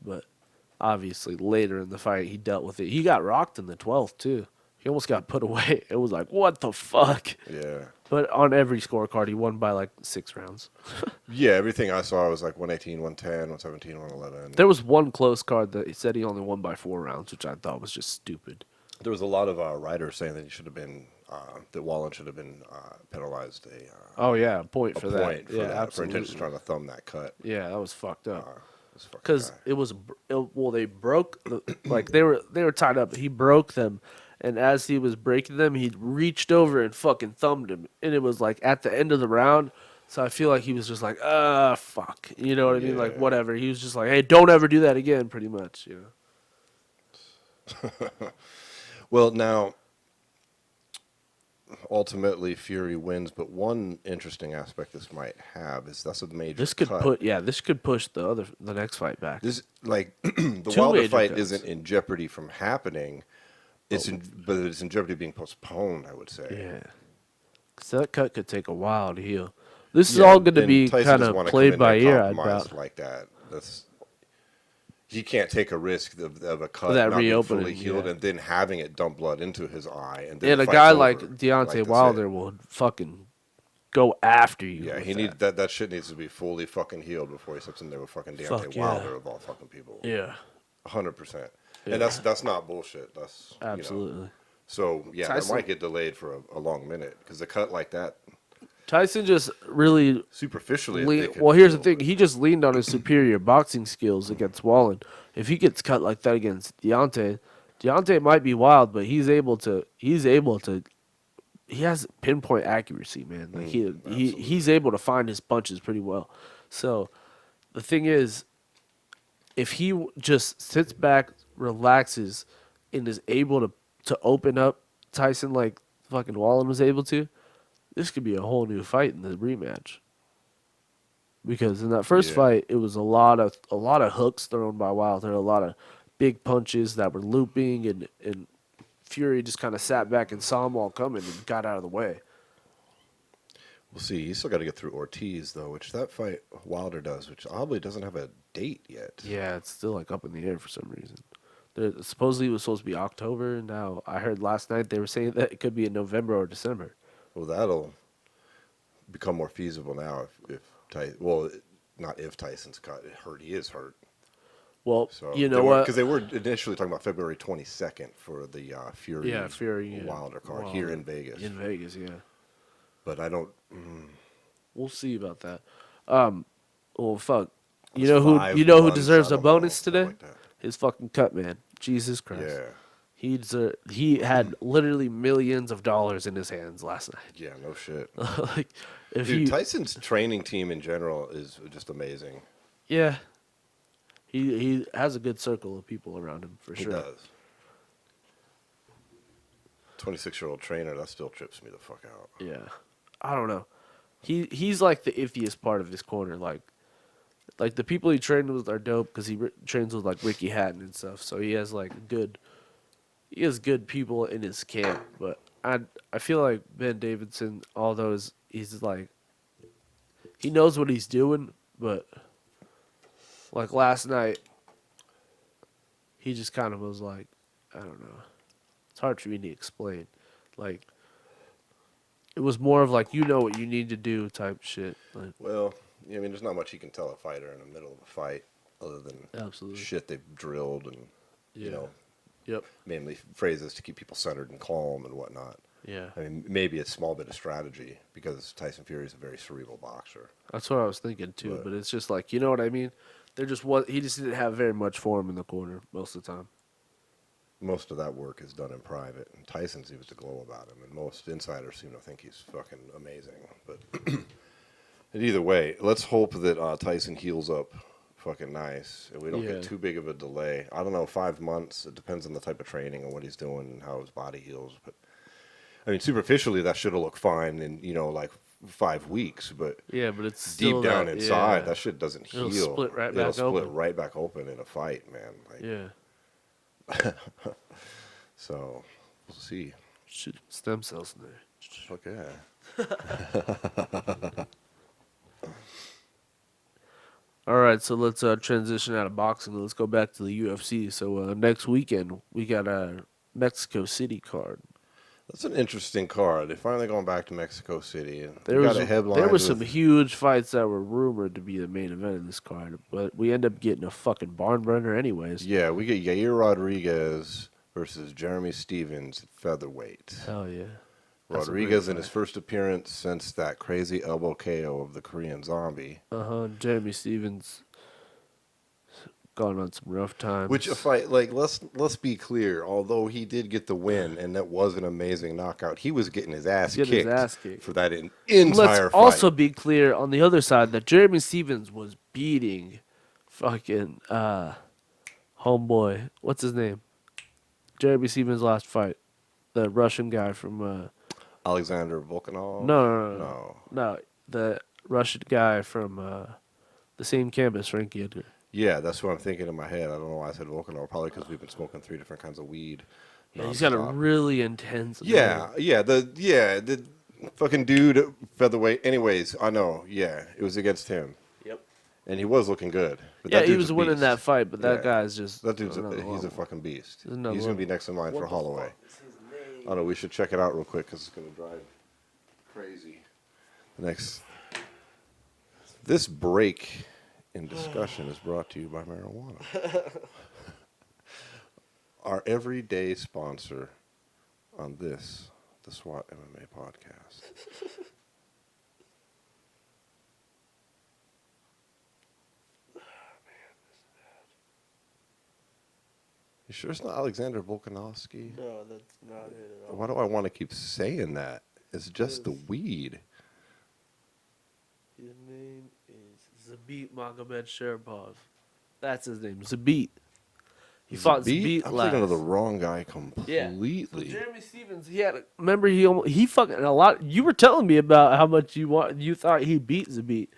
But obviously, later in the fight, he dealt with it. He got rocked in the 12th, too. He almost got put away. It was like, what the fuck? Yeah. But on every scorecard, he won by like 6 rounds. Yeah, everything I saw was like 118, 110, 117, 111. There was one close card that he said he only won by 4 rounds, which I thought was just stupid. There was a lot of writers saying that he should have been, that Wallen should have been penalized Oh, yeah, a point a for point that. for Yeah, that, for absolutely. intentionally trying to thumb that cut. Yeah, that was fucked up. This fucking Because guy. it was well, they broke like they were tied up. He broke them, and as he was breaking them, he reached over and fucking thumbed him, and it was like at the end of the round. So I feel like he was just like, fuck, you know what I mean? Like Yeah. whatever. He was just like, hey, don't ever do that again, pretty much, you know. Well, now, ultimately, Fury wins, but one interesting aspect this might have is that's a major This could cut. this could push the next fight back. This, like, the Two Wilder major fight cuts. isn't in jeopardy from happening. But it's in jeopardy of being postponed, I would say. Yeah. 'Cause that cut could take a while to heal. This is Yeah, all going to and be Tyson kind doesn't of want to come played in there by ear, I'd compromised doubt. like that. He can't take a risk of a cut That not being reopening, fully healed yeah. and then having it dump blood into his eye, and then And the a fight's guy over. like Like, Deontay that's Wilder it. will fucking go after you. Yeah, with he needs that shit needs to be fully fucking healed before he steps in there with fucking Deontay Fuck yeah. Wilder of all fucking people. Yeah, 100%. Yeah. And that's not bullshit. That's absolutely. You know. So yeah, Tyson- that might get delayed for a long minute because the cut like that Tyson just really superficially. well, here's the thing. He just leaned on his superior boxing skills against Wallen. If he gets cut like that against Deontay might be wild, but he has pinpoint accuracy, man. Like he's able to find his punches pretty well. So the thing is, if he just sits back, relaxes, and is able to open up Tyson like fucking Wallen was able to, this could be a whole new fight in the rematch. Because in that first fight, it was a lot of hooks thrown by Wilder, a lot of big punches that were looping, and Fury just kind of sat back and saw them all coming and got out of the way. We'll see. He's still got to get through Ortiz though, which that fight Wilder does, which oddly doesn't have a date yet. Yeah, it's still like up in the air for some reason. Supposedly it was supposed to be October, and now I heard last night they were saying that it could be in November or December. Well, that'll become more feasible now not if Tyson's cut hurt. He is hurt. Well, So you know what? Because they were initially talking about February 22nd for the Fury Wilder card here in Vegas. In Vegas, yeah. But I don't. We'll see about that. Well, fuck. You It's know who? 5 You know who months, deserves I a don't know, bonus something today? like that. His fucking cut, man. Jesus Christ. Yeah. He had literally millions of dollars in his hands last night. Yeah, no shit. Like, if Dude, Tyson's training team in general is just amazing. yeah, he has a good circle of people around him for He sure. does. 26-year-old trainer, that still trips me the fuck out. Yeah, I don't know. He's like the iffiest part of his corner. Like the people he trained with are dope because he trains with like Ricky Hatton and stuff. So he has good people in his camp. But I feel like Ben Davidson, although he's like he knows what he's doing, but like last night, he just kind of was like, I don't know. It's hard for me to explain. Like, it was more of like, you know what you need to do type shit. Like, Well, I mean, there's not much you can tell a fighter in the middle of a fight other than absolutely. shit they've drilled and, Yep. mainly phrases to keep people centered and calm and whatnot. Yeah. I mean, maybe it's a small bit of strategy because Tyson Fury is a very cerebral boxer. That's what I was thinking too. But- But it's just like, you know what I mean? He just didn't have very much for him in the corner most of the time. Most of that work is done in private, and Tyson seems to glow about him, and most insiders seem to think he's fucking amazing. But and either way, let's hope that Tyson heals up fucking nice, and we don't Yeah. get too big of a delay. I don't know, 5 months. It depends on the type of training and what he's doing and how his body heals. But I mean, superficially, that should have looked fine in like 5 weeks. But Yeah, but it's still deep down that, inside, yeah. that shit doesn't It'll heal. split right It'll back split open. right back open in a fight, man. Like, Yeah. So we'll see. Shoot, stem cells in there. Fuck yeah. All right, so let's transition out of boxing. Let's go back to the UFC. So next weekend, we got a Mexico City card. That's an interesting card. They're finally going back to Mexico City. And There we was got a headline. there were some huge fights that were rumored to be the main event in this card, but we end up getting a fucking barn burner anyways. Yeah, we get Yair Rodriguez versus Jeremy Stevens at featherweight. Hell yeah. That's a Rodriguez great in his fight. first appearance since that crazy elbow KO of the Korean Zombie. Jeremy Stevens gone on some rough times. Which a fight, like let's be clear. Although he did get the win, and that was an amazing knockout, he was getting his ass Getting his kicked ass kicked. for that entire Let's fight. also be clear on the other side that Jeremy Stevens was beating fucking homeboy. What's his name? Jeremy Stevens' last fight. The Russian guy from Alexander Volkanov. No. The Russian guy from the same campus, Frankie Edgar. Yeah, that's what I'm thinking in my head. I don't know why I said Volkanov. Probably because we've been smoking 3 different kinds of weed. Yeah, he's got a nonstop. really intense. Yeah. fucking dude, featherweight. Anyways, I know. Yeah, it was against him, Yep. and he was looking good. But Yeah, that he dude's was a winning beast. that fight, but that Yeah. guy's just That dude's another he's a level. fucking beast. There's another He's gonna be level. next in line What for the Holloway. fuck is his name? I don't know. We should check it out real quick because it's gonna drive crazy. Next, this break in discussion is brought to you by marijuana. Our everyday sponsor on this, the S.W.A.T MMA podcast. You sure it's not Alexander Volkanovski? No, that's not it at all. Why do I want to keep saying that? It's just the weed. His name is Zabit Magomedsharipov. That's his name, Zabit. He fought Zabit I'm last. thinking of the wrong guy Yeah. completely. So Jeremy Stevens, remember he fucking a lot. You were telling me about how much you thought he beat Zabit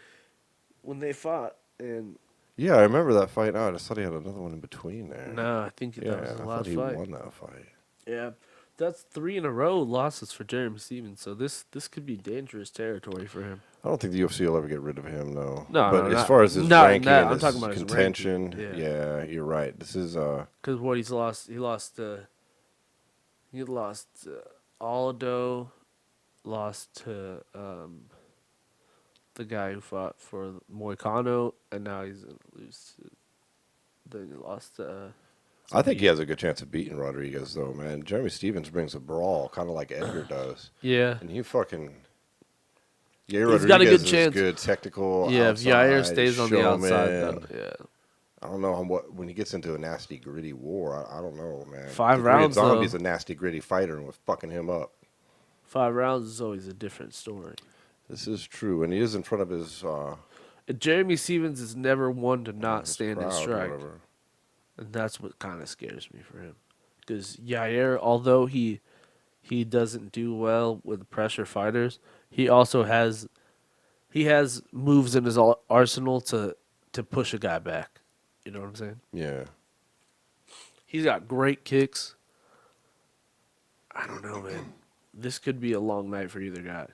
when they fought, and Yeah, I remember that fight. I just thought he had another one in between there. no, I think Yeah, that was his I last thought he fight. won that fight. Yeah, that's 3 in a row losses for Jeremy Stevens. So this could be dangerous territory for him. I don't think the UFC will ever get rid of him, though. No, but no, as not- far as his not ranking that. and I'm his talking about his contention, ranking, yeah, you're right. This is Because what he lost Aldo, lost to the guy who fought for Moicano, and now he's gonna lose. Then he lost to. I think he has a good chance of beating Rodriguez, though, man. Jeremy Stevens brings a brawl, kind of like Edgar does, Yeah, and he fucking. Yeah, He's Rodriguez got a good is chance. good technical. yeah. If Yair outside, stays on the outside, showman. then, yeah. I don't know when he gets into a nasty, gritty war. I don't know, man. 5 The Korean rounds, Zombie's though. a nasty, gritty fighter, and was fucking him up. 5 rounds is always a different story. This is true, and he is in front of his. And Jeremy Stevens is never one to not his stand and crowd or strike. whatever. And that's what kind of scares me for him. Because Yair, although he doesn't do well with pressure fighters, he also has moves in his arsenal to push a guy back. You know what I'm saying? Yeah. He's got great kicks. I don't know, man. This could be a long night for either guy.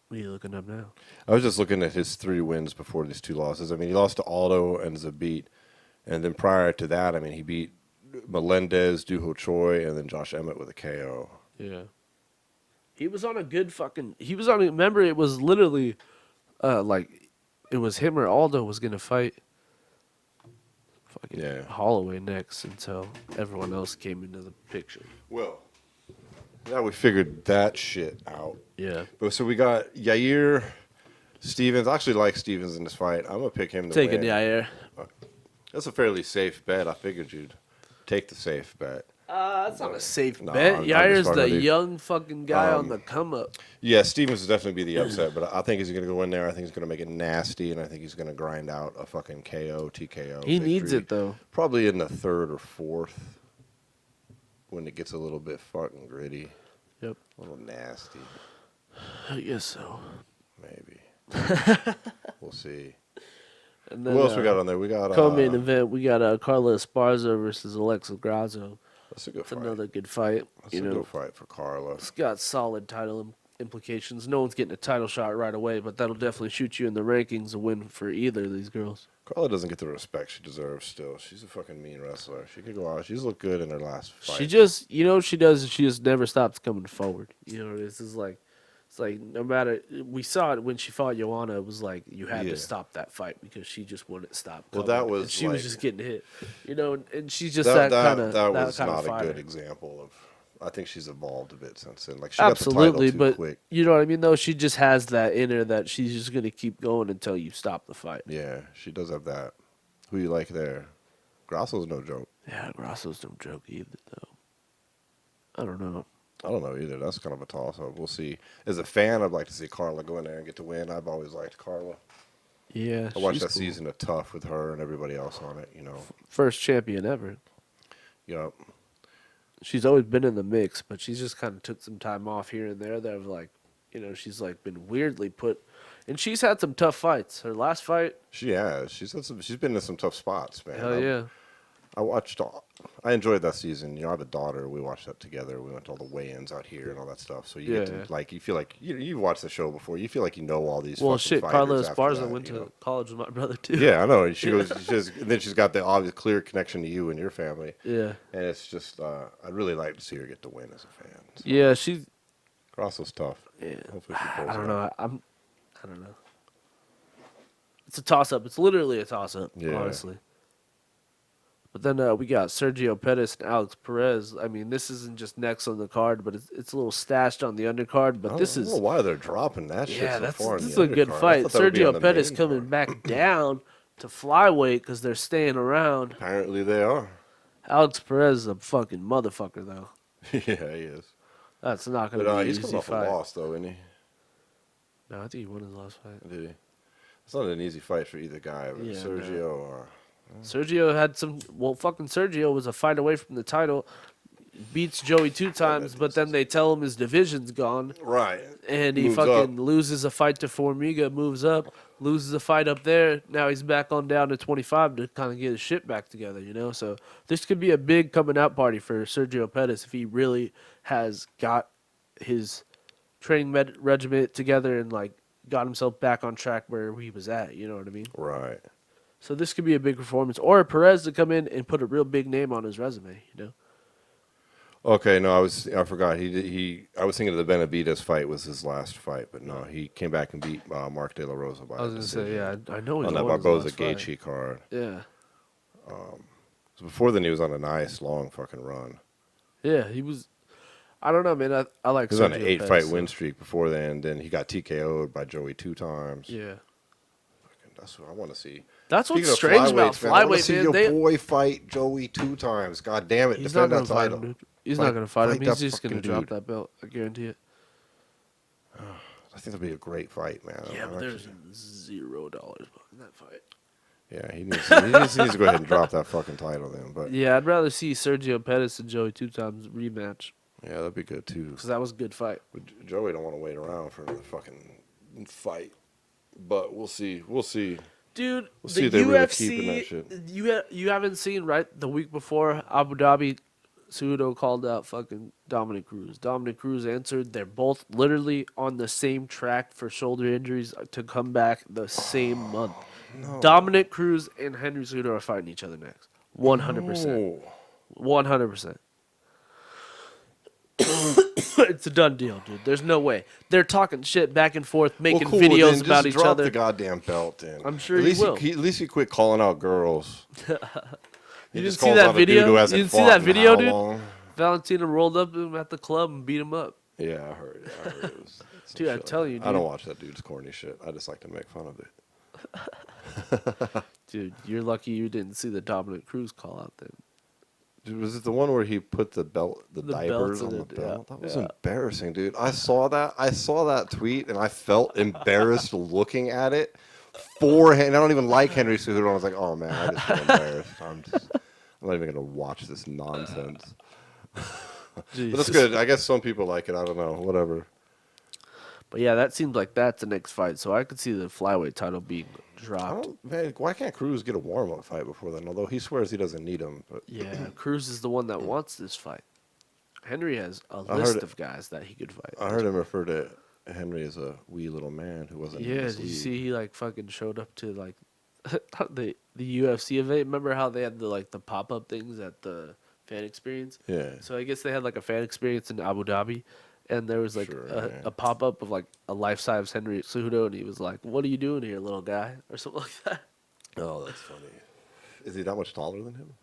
What are you looking up now? I was just looking at his 3 wins before these 2 losses. I mean, he lost to Aldo and Zabit, and then prior to that, I mean, he beat Melendez, Duho Choi, and then Josh Emmett with a KO. Yeah. He was on a good fucking. Remember, it was literally, like, it was him or Aldo was gonna fight. Fucking Yeah. Holloway next until everyone else came into the picture. Well, now we figured that shit out. Yeah. But so we got Yair Stevens. I actually like Stevens in this fight. I'm gonna pick him to Taking win. Yair. That's a fairly safe bet. I figured you'd take the safe bet. That's not a safe No, bet. I'm just Yair's fucking the with you. young fucking guy on the come up. Yeah, Stevens will definitely be the upset, but I think he's going to go in there. I think he's going to make it nasty, and I think he's going to grind out a fucking KO, TKO. He needs victory. it though. Probably in the 3rd or 4th when it gets a little bit fucking gritty. Yep. A little nasty, I guess so. maybe. We'll see. And Who else we got on there? We got co-main event. We got Carla Esparza versus Alexa Grasso. That's a good It's fight. another good fight. That's a good fight for Carla. It's got solid title implications. No one's getting a title shot right away, but that'll definitely shoot you in the rankings a win for either of these girls. Carla doesn't get the respect she deserves still. She's a fucking mean wrestler. She could go out. She's looked good in her last fight. She just, what she does is she just never stops coming forward. You know, this is like, it's like no matter, we saw it when she fought Joanna, it was like you had Yeah. to stop that fight because she just wouldn't stop. Well, coming, that was and she like- was just getting hit. You know, and she's just that kind of that was kind not of a fighter. good example of. I think she's evolved a bit since then. Like she got Absolutely, the title too but quick. you know what I mean. Though she just has that in her that she's just gonna keep going until you stop the fight. Yeah, she does have that. Who you like there? Grasso's no joke. Yeah, Grasso's no joke either, though. I don't know. I don't know either. That's kind of a toss-up. We'll see. As a fan, I'd like to see Carla go in there and get the win. I've always liked Carla. Yeah, I watched she's that cool. season of Tough with her and everybody else on it. You know. First champion ever. Yep. She's always been in the mix, but she's just kind of took some time off here and there. That have like, she's like been weirdly put, and she's had some tough fights. Her last fight, She has. She's been in some tough spots, man. hell yeah. I enjoyed that season. You know, I have a daughter. We watched that together. We went to all the weigh-ins out here and all that stuff. So you get to, like, you feel like you've watched the show before. You feel like you know all these Well, fucking shit, fighters Carlos after Barza that, went you to know? college with my brother too. Yeah, I know. And and then she's got the obvious clear connection to you and your family. Yeah. And it's just, I'd really like to see her get the win as a fan. So, Yeah, she's. Cross was tough. Yeah. Hopefully she pulls I don't it know. out. I don't know. It's a toss-up. It's literally a toss-up, Yeah. honestly. But then we got Sergio Pettis and Alex Perez. I mean, this isn't just next on the card, but it's a little stashed on the undercard. But this I is don't know why they're dropping that shit yeah, so far in this is the a good undercard. I fight. thought that would be on Sergio the Pettis main coming card. back down to flyweight because they're staying around. Apparently they are. Alex Perez is a fucking motherfucker, though. Yeah, he is. That's not going But to be an he's easy coming off fight. a loss, though, isn't he? No, I think he won his last fight. Did he? It's not an easy fight for either guy, but Yeah, Sergio or... Sergio had some. Well, fucking Sergio was a fight away from the title. Beats Joey 2 times, but then they tell him his division's gone. Right. And he Moves fucking up. loses a fight to Formiga, moves up, loses a fight up there. Now he's back on down to 25 to kind of get his shit back together, you know? So this could be a big coming out party for Sergio Pettis if he really has got his training regiment together and, like, got himself back on track where he was at, you know what I mean? Right. So this could be a big performance. Or Perez to come in and put a real big name on his resume, you know? Okay, no, I forgot. I was thinking of the Benavidez fight was his last fight, but no, he came back and beat Mark De La Rosa by I was a going to say, decision. yeah, I know he's on that won his Barboza last fight. Gaethje card. Yeah. So before then, he was on a nice, long fucking run. Yeah, he was. I don't know, man. I like He was on an Sergio 8-fight Pettis, win so- streak before then. Then he got TKO'd by Joey 2 times. Yeah. That's what I want to see. That's what's Speaking of strange about flyweights, man, I want to flyweight, see man. your They, boy fight Joey 2 times. God damn it, he's not defend going that to fight title. him, dude. He's Fight- not going to fight him. fight He's that just going to fucking drop dude. that belt. I guarantee it. I think that'd be a great fight, man. Yeah, I'm but there's actually- $0 behind that fight. Yeah, he needs to go ahead and drop that fucking title then. But Yeah, I'd rather see Sergio Pettis and Joey 2 times rematch yeah, that'd be good too. because that was a good fight. But Joey don't want to wait around for another fucking fight. But we'll see. We'll see. Dude, We'll the see if they really UFC, keeping that shit. you haven't seen, right, the week before Abu Dhabi, Cejudo called out fucking Dominic Cruz. Dominic Cruz answered. They're both literally on the same track for shoulder injuries to come back the same month. No. Dominic Cruz and Henry Cejudo are fighting each other next. 100%. No. 100%. It's a done deal, dude. There's no way. They're talking shit back and forth, making Well, cool, videos then about just each drop other. the goddamn belt in. I'm sure at he least will. at least he quit calling out girls. You He didn't just see calls that out a dude video? who You hasn't didn't see fought that in video, how dude? long? Valentina rolled up to him at the club and beat him up. Yeah, I heard it. It was some Dude, I shit tell like you, that. I don't dude. watch that dude's corny shit. I just like to make fun of it. Dude, you're lucky you didn't see the Dominic Cruz call out then. Dude, was it the one where he put the The diapers belts on in the it, belt? yeah, That was yeah. embarrassing, dude. I saw that tweet, and I felt embarrassed looking at it. And I don't even like Henry Cejudo. I was like, oh man, I just feel embarrassed. I'm not even gonna watch this nonsense. But that's Jesus. good. I guess some people like it. I don't know. Whatever. But yeah, that seems like that's the next fight. So I could see the flyweight title being I dropped. don't, man, why can't Cruz get a warm-up fight before then? Although he swears he doesn't need him. But Yeah, Cruz is the one that wants this fight. Henry has a heard list it. of guys that he could fight. I heard him refer to Henry as a wee little man who wasn't. in Yeah, his did you league. see he like fucking showed up to like the UFC event? Remember how they had the pop-up things at the fan experience? Yeah. So I guess they had like a fan experience in Abu Dhabi, and there was like Sure, yeah. a pop up of like a life-size Henry Cejudo, and he was like, "What are you doing here, little guy?" or something like that. Oh, that's funny. Is he that much taller than him?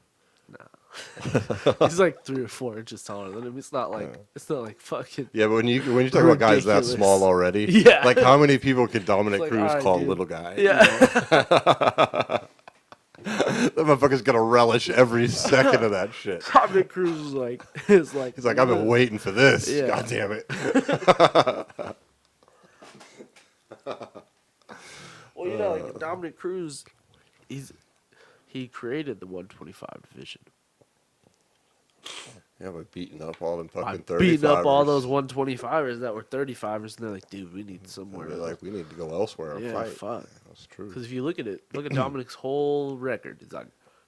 He's like 3 or 4 inches taller than him. It's not like fucking. Yeah, but when you talk about guys that Ridiculous. small already, Yeah. like how many people can Dominic It's like, Cruz all right, call dude. little guy? Yeah, That motherfucker's gonna relish every second of that shit. Dominic Cruz is like He's like, I've been waiting for this. Yeah. God damn it. Well, you know, like Dominic Cruz, he created the 125 division. Yeah, but beating up all them By fucking 35ers. beating up all those 125ers that were 35ers, and they're like, dude, we need somewhere. They're like, we need to go elsewhere and Yeah, fight. fuck. That's true. Because if you look at Dominic's whole record, it's like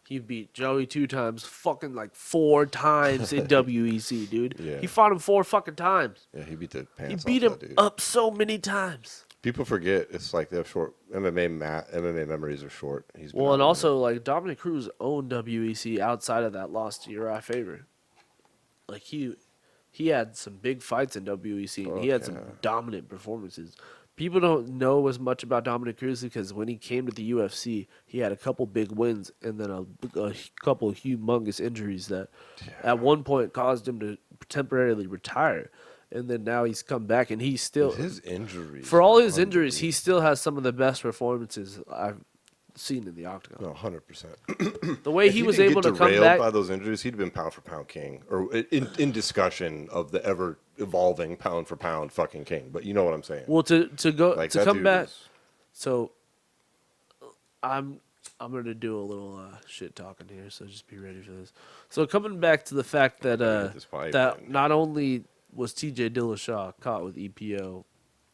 He beat Joey 2 times, fucking like 4 times in WEC, dude. Yeah. He fought him 4 fucking times. Yeah, he beat the He pants beat off him that dude. up so many times. People forget it's like they have short MMA memories are short. He's been Well, out and a also, minute. like, Dominic Cruz owned WEC outside of that loss to Uriah Faber. Like, he had some big fights in WEC, and he Fuck had yeah. some dominant performances. People don't know as much about Dominic Cruz because when he came to the UFC, he had a couple big wins and then a couple humongous injuries that at one point caused him to temporarily retire. And then now he's come back, and he's still, His injuries. for all are his injuries, he unbelievable. still has some of the best performances I've seen in the octagon. No, 100%. The way If he he was didn't able get to come derailed back, by those injuries, he'd been pound for pound king, or in discussion of the ever evolving pound for pound fucking king. But you know what I'm saying? well, to go Like to that come dude back. was- So I'm gonna do a little shit talking here, so just be ready for this. So coming back to the fact that Get this pipe that in. not only was T.J. Dillashaw caught with EPO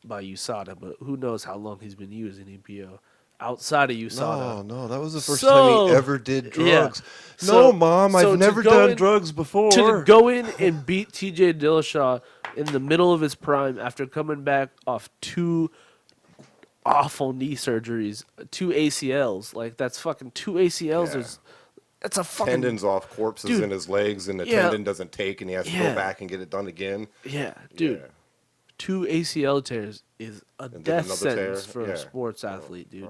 by USADA, but who knows how long he's been using EPO outside of USADA. No, that was the first So- time he ever did yeah. drugs. So- No, Mom, so I've to never go done in- drugs before. To go in and beat T.J. Dillashaw in the middle of his prime after coming back off 2 awful knee surgeries, 2 ACLs. Like, that's fucking 2 ACLs. Yeah. That's a fucking Tendons off, corpses Dude. in his legs, and the Yeah. tendon doesn't take, and he has to Yeah. go back and get it done again. Yeah, dude. Yeah. 2 ACL tears is a then death another sentence tear? for Yeah. a sports athlete, dude.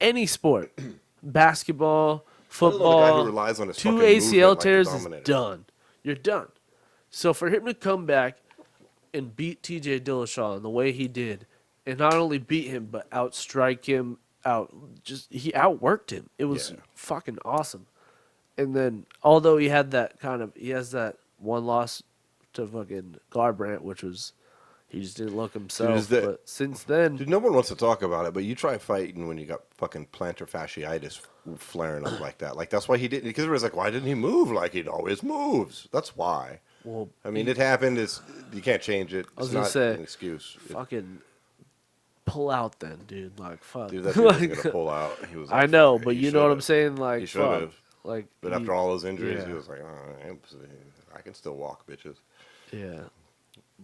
Any sport, basketball, I don't know, the guy football, who relies on his 2 fucking ACL movement like tears the is Dominator. done. You're done. So for him to come back and beat T.J. Dillashaw in the way he did, and not only beat him but outstrike him, he outworked him. It was Yeah. fucking awesome. And then, although he has that one loss to fucking Garbrandt, which was, he just didn't look himself. is that- But since then, Dude, no one wants to talk about it, but you try fighting when you got fucking plantar fasciitis flaring up like that. Like, that's why he didn't, because it was like, why didn't he move like he always moves? That's why. well, I mean, it happened. You can't change it. I was It's gonna not say, an excuse. fucking pull out then, dude. Like, fuck. Dude, that dude was going to pull out. He was I like, know, fuck it. but He you know what I'm should've. saying? Like, He fuck. should've. Like, But after all those injuries, yeah. he was like, I can still walk, bitches. yeah.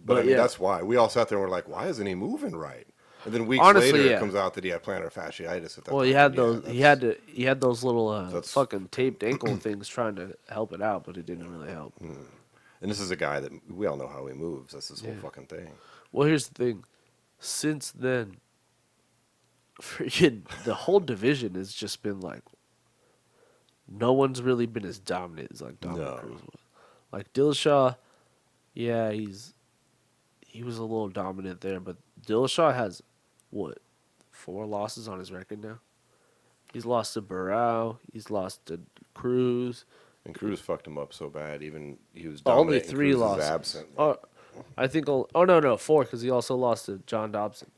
But I mean, yeah. that's why. We all sat there and were like, why isn't he moving right? And then weeks Honestly, later, yeah. it comes out that he had plantar fasciitis at that Well, time. he had Yeah, those. He had those little that's- fucking taped ankle things trying to help it out, but it didn't really help. And this is a guy that we all know how he moves. That's his whole Yeah. fucking thing. Well, here's the thing. Since then, freaking the whole division has just been like, no one's really been as dominant as like Dominic No. Cruz was. Like Dillashaw, yeah, he was a little dominant there, but Dillashaw has what, 4 losses on his record now. He's lost to Barao. He's lost to Cruz. And Cruz fucked him up so bad. Even he was Only dominant. and 3 Cruz is losses. absent. Oh, I think. No, 4 because he also lost to John Dobson.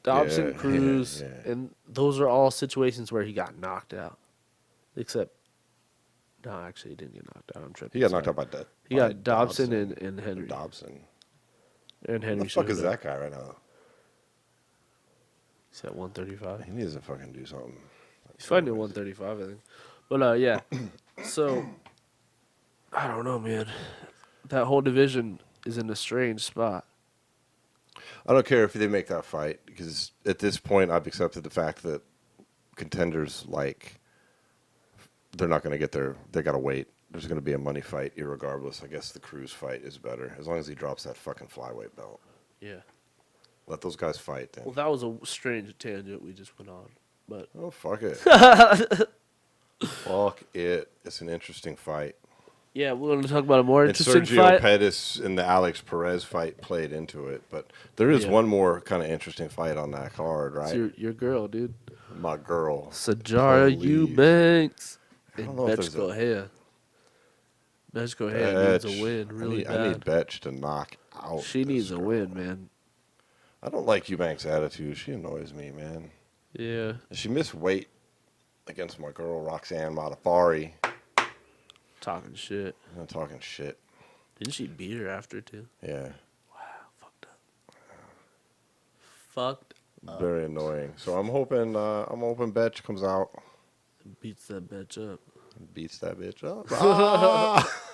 Dobson, Yeah, Cruz, yeah. and those are all situations where he got knocked out. Except, no, actually, he didn't get knocked out. I'm tripping. He got Sorry. knocked out by that. He got Dobson and Henry. Dobson. And Who Henry. the fuck is Cejudo. that guy right now? He's at 135. He needs to fucking do something. He's fighting at 135, I think. But yeah, so I don't know, man. That whole division is in a strange spot. I don't care if they make that fight because at this point I've accepted the fact that contenders like they're not going to get there. They got to wait. There's going to be a money fight irregardless. I guess the Cruz fight is better as long as he drops that fucking flyweight belt. Yeah. Let those guys fight then. Well, that was a strange tangent we just went on, but Oh, fuck it. Fuck it. It's an interesting fight. yeah, we're going to talk about a more And interesting Sergio fight. Pettis and the Alex Perez fight played into it. But there is Yeah. one more kind of interesting fight on that card, It's right? your girl, dude. My girl. Sajara Please. Eubanks I don't and know if there's Betchko Hea. Betchko Hea needs Betch. a win really I need bad. Betch to knock out. She needs this a girl. win, man. I don't like Eubanks' attitude. She annoys me, man. Yeah. She missed weight against my girl Roxanne Modaffari. Talking shit. I'm talking shit. Didn't she beat her after, too? Yeah, Fucked up. Fucked. very annoying. So I'm hoping Betch comes out. Beats that bitch up. Beats that bitch up.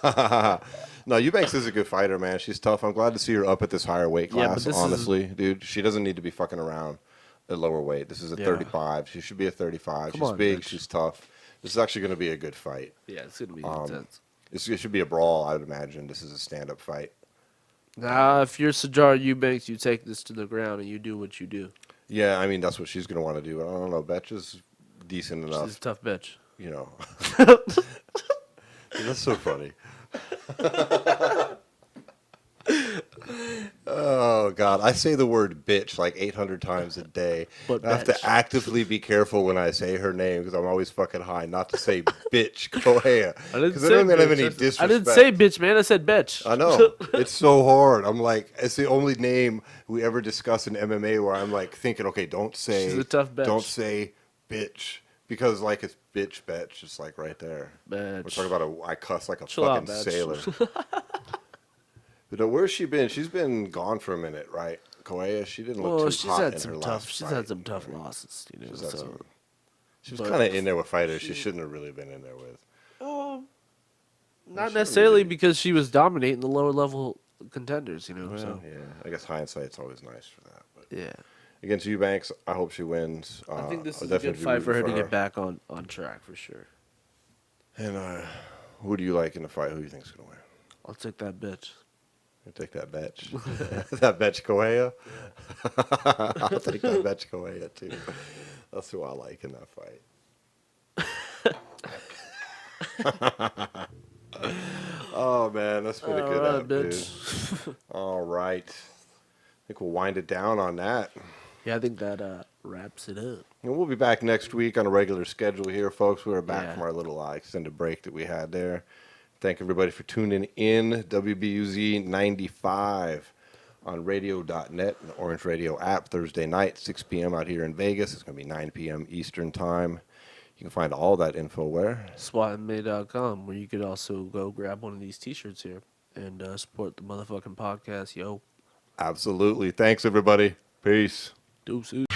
Ah! No, Eubanks is a good fighter, man. She's tough. I'm glad to see her up at this higher weight Yeah, class, but this honestly. Dude, she doesn't need to be fucking around at lower weight. This is a Yeah. 35. She should be a 35. Come She's on, big. bitch. She's tough. This is actually going to be a good fight. Yeah, it's gonna be intense. It should be a brawl, I would imagine. This is a stand-up fight. Nah, if you're Jarrod Eubanks, you take this to the ground and you do what you do. Yeah, I mean, that's what she's going to want to do. I don't know. Betch is decent enough. She's a tough bitch. You know. That's so funny. Oh, God. I say the word bitch like 800 times a day. But I have to bitch. actively be careful when I say her name because I'm always fucking high not to say bitch Kohea. I didn't Because say I don't have bitch. any disrespect. I didn't say bitch, man. I said bitch. I know. It's so hard. I'm like, it's the only name we ever discuss in MMA where I'm like thinking, okay, don't say. She's a tough bitch. Don't say bitch. Because like it's bitch, betch, just like right there. Bitch. We're talking about I cuss like a Chill out, fucking bitch. sailor. But where's she been? She's been gone for a minute, right? Kohea, she didn't look Well, too she's hot had in some her tough. last She's fight. had some tough losses, you know. She's had So. some- She was But kind of in there with fighters she shouldn't have really been in there with. Not she necessarily really- because she was dominating the lower level contenders, you know. Well, So yeah, I guess hindsight's always nice for that. But yeah, against Eubanks, I hope she wins. I think this I'll is a good definitely be fight for her rooting to get back on track for sure. And who do you like in the fight? Who do you think's gonna win? I'll take that bitch. You take that betch. That betch Kohea? I'll take that betch Kohea too. That's who I like in that fight. Oh man, that's been a good Alright, app, dude. bitch. All right. I think we'll wind it down on that. Yeah, I think that wraps it up. And we'll be back next week on a regular schedule here, folks. We're back Yeah. from our little extended break that we had there. Thank everybody for tuning in. WBUZ 95 on radio.net and the Orange Radio app Thursday night, 6 p.m. out here in Vegas. It's going to be 9 p.m. Eastern time. You can find all that info where? SWATMA.com, where you could also go grab one of these t-shirts here and support the motherfucking podcast, yo. Absolutely. Thanks, everybody. Peace. Deuces.